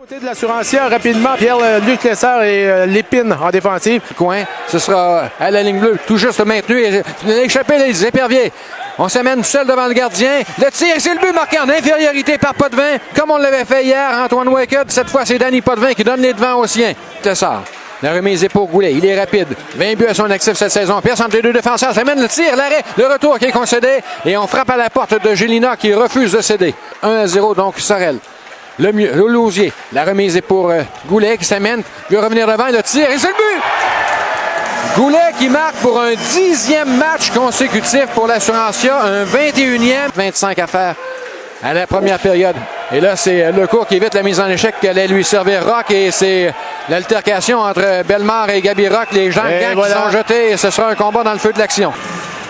Côté de l'Assurancia, rapidement, Pierre-Luc Lessard et Lépine en défensive. Coin, ce sera à la ligne bleue, tout juste maintenu. Échappé les éperviers. On s'amène seul devant le gardien. Le tir, c'est le but marqué en infériorité par Potvin, comme on l'avait fait hier. Antoine Waked, cette fois, c'est Danny Potvin qui donne les devants aux siens. Lessard. La remise est pour Goulet. Il est rapide. 20 buts à son actif cette saison. Pièce entre les deux défenseurs. Ça mène le tir, l'arrêt, le retour qui est concédé. Et on frappe à la porte de Gélina qui refuse de céder. 1-0 donc Sorel. Le mieux, Lausier. La remise est pour Goulet qui s'amène. Il veut revenir devant. Le tir et c'est le but! Goulet qui marque pour un 10e match consécutif pour l'Assurancia. Un 21e. 25 à faire à la première période. Et là, c'est Lecourt qui évite la mise en échec qui allait lui servir Rock. Et c'est l'altercation entre Bellemare et Gaby Rock. Les gens qui sont jetés. Et ce sera un combat dans le feu de l'action.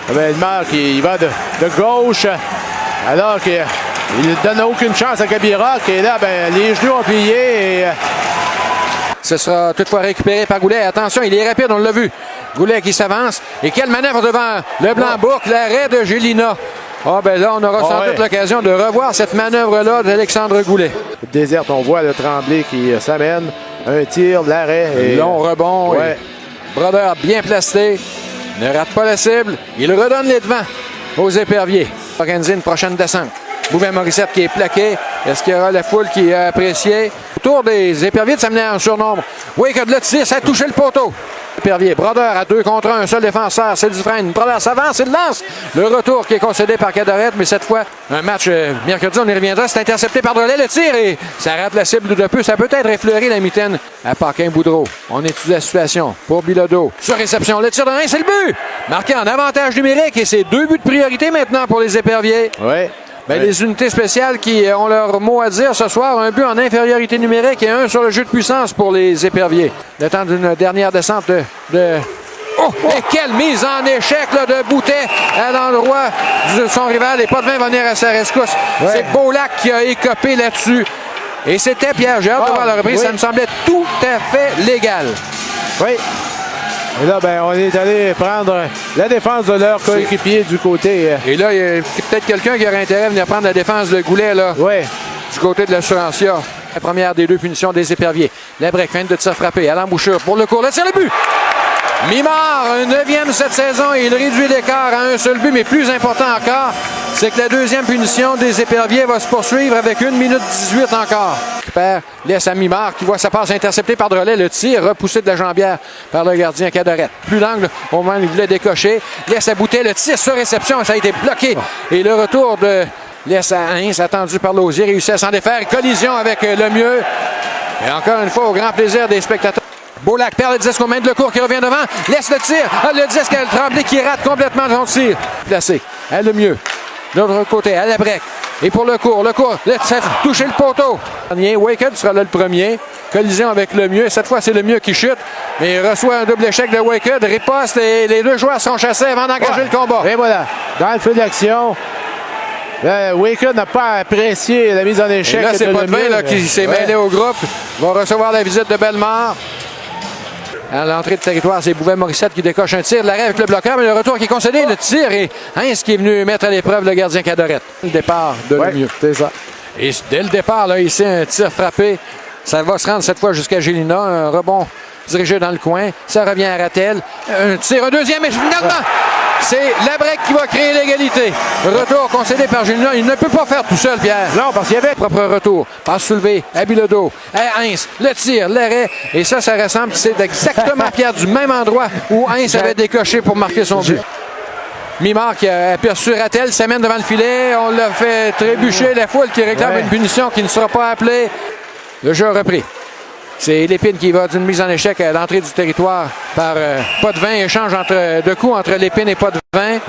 Bellemare qui va de gauche alors qu'il ne donne aucune chance à Gaby Rock. Et là, les genoux ont plié. Et ce sera toutefois récupéré par Goulet. Attention, il est rapide, on l'a vu. Goulet qui s'avance. Et quelle manœuvre devant le Blanc-Boucle. L'arrêt de Gélina. Ah ben là, on aura sans doute l'occasion de revoir cette manœuvre-là d'Alexandre Goulet. Déserte, on voit le Tremblay qui s'amène. Un tir, l'arrêt. Et long rebond. Ouais. Brodeur bien placé. Ne rate pas la cible. Il redonne les devants aux éperviers. Organiser une prochaine descente. Bouvet-Morissette qui est plaqué. Est-ce qu'il y aura la foule qui a apprécié? Autour des éperviers de s'amener en surnombre. Waked le tir, ça a touché le poteau. Épervier, Brodeur à 2 contre 1, un seul défenseur, c'est Dufresne. Brodeur s'avance, il lance. Le retour qui est concédé par Cadoret, mais cette fois, un match mercredi, on y reviendra. C'est intercepté par Drolet, le tir et ça rate la cible de peu. Ça peut être effleuré la mitaine à Paquin-Boudreau. On étudie la situation pour Bilodeau. Sur réception, le tir de 1, c'est le but! Marqué en avantage numérique et c'est 2 buts de priorité maintenant pour les éperviers. Oui. Les unités spéciales qui ont leur mot à dire ce soir, un but en infériorité numérique et un sur le jeu de puissance pour les éperviers. Le temps d'une dernière descente de... Oh! Et quelle mise en échec là, de Boutet à l'endroit de son rival. Et Potvin va venir à sa rescousse. Ouais. C'est Beaulac qui a écopé là-dessus. Et c'était Pierre, j'ai hâte de voir la reprise. Ça me semblait tout à fait légal. Oui. Et là, on est allé prendre la défense de leur coéquipier du côté. Et là, il y a peut-être quelqu'un qui aurait intérêt à venir prendre la défense de Goulet, là. Oui. Du côté de l'Assurancia. La première des 2 punitions des éperviers. Labrec feinte de tir frappé à l'embouchure pour le cours. Là, c'est le but! Mimard, un 9e cette saison et il réduit l'écart à un seul but, mais plus important encore, c'est que la 2e punition des éperviers va se poursuivre avec 1 minute 18 encore. Récupère, laisse à Mimard qui voit sa passe interceptée par Drolet, le tir repoussé de la jambière par le gardien Cadoret. Plus l'angle, au moment où il voulait décocher, laisse à Boutet, le tir sur réception, ça a été bloqué. Et le retour de laisse à Hintz, attendu par Lausier, réussit à s'en défaire, collision avec le mieux. Et encore une fois, au grand plaisir des spectateurs. Beaulac perd le disque aux mains de Lecourt qui revient devant, laisse le tir, le disque à Tremblay qui rate complètement son tir. Placé, à le mieux. De l'autre côté, à Labrec. Et pour Lecourt, ça a touché le poteau. Waked sera là le premier. Collision avec le mieux. Cette fois, c'est le mieux qui chute. Mais il reçoit un double échec de Waked, riposte et les 2 joueurs sont chassés avant d'engager le combat. Et voilà, dans le feu d'action. Waked n'a pas apprécié la mise en échec. Et là, c'est Potvin qui s'est mêlé au groupe. Va recevoir la visite de Bellemare. À l'entrée de territoire, c'est Bouvet-Morissette qui décoche un tir. L'arrêt avec le bloqueur, mais le retour qui est concédé. Le tir et Hintz qui est venu mettre à l'épreuve le gardien Cadoret. Le départ de le mieux. C'est ça. Et dès le départ, là, ici, un tir frappé. Ça va se rendre cette fois jusqu'à Gélina. Un rebond dirigé dans le coin. Ça revient à Rattel. Un tir, un deuxième, et finalement, c'est Labrec qui va créer l'égalité. Retour concédé par Gélina. Il ne peut pas faire tout seul, Pierre. Non, parce qu'il y avait propre retour. Passe soulevé à Bilodeau, à Hintz. Le tir, l'arrêt. Et ça ressemble, c'est exactement, Pierre, du même endroit où Hintz avait décoché pour marquer son but. Mimard qui a aperçu Rattel, s'amène devant le filet. On l'a fait trébucher. La foule qui réclame une punition qui ne sera pas appelée. Le jeu a repris. C'est Lépine qui va d'une mise en échec à l'entrée du territoire par Potvin. Échange de coups entre Lépine et Potvin.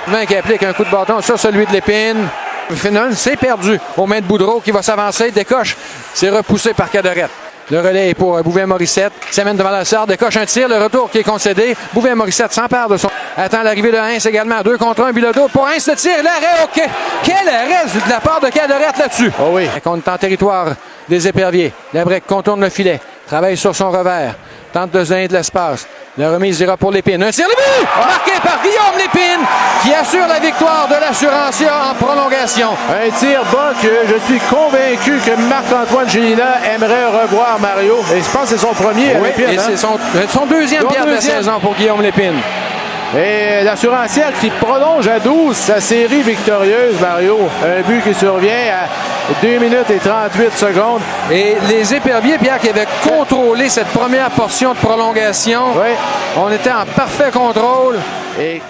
Potvin qui applique un coup de bâton sur celui de Lépine. Finalement, c'est perdu aux mains de Boudreau qui va s'avancer. Décoche. C'est repoussé par Cadoret. Le relais est pour Bouvet-Morissette. S'amène devant la sarde, décoche un tir. Le retour qui est concédé. Bouvet-Morissette s'empare de son... Attend l'arrivée de Hintz également. 2 contre 1. Bilodeau pour Hintz. Le tir. L'arrêt. OK. Quel arrêt de la part de Cadoret là-dessus. Oh oui. On est en territoire des éperviers. Labrec contourne le filet. Travaille sur son revers. Tente de se donner de l'espace. La remise ira pour Lépine. Un tir de but! Marqué par Guillaume Lépine, qui assure la victoire de l'Assurantia en prolongation. Un tir bas que je suis convaincu que Marc-Antoine Gélina aimerait revoir Mario. Et je pense que c'est son premier à Lépine. Et c'est son deuxième pierre de la saison pour Guillaume Lépine. Et l'Assurantia qui prolonge à 12 sa série victorieuse, Mario. Un but qui survient à 2 minutes et 38 secondes. Et les Éperviers, Pierre, qui avaient contrôlé cette première portion de prolongation, Oui. on était en parfait contrôle. Et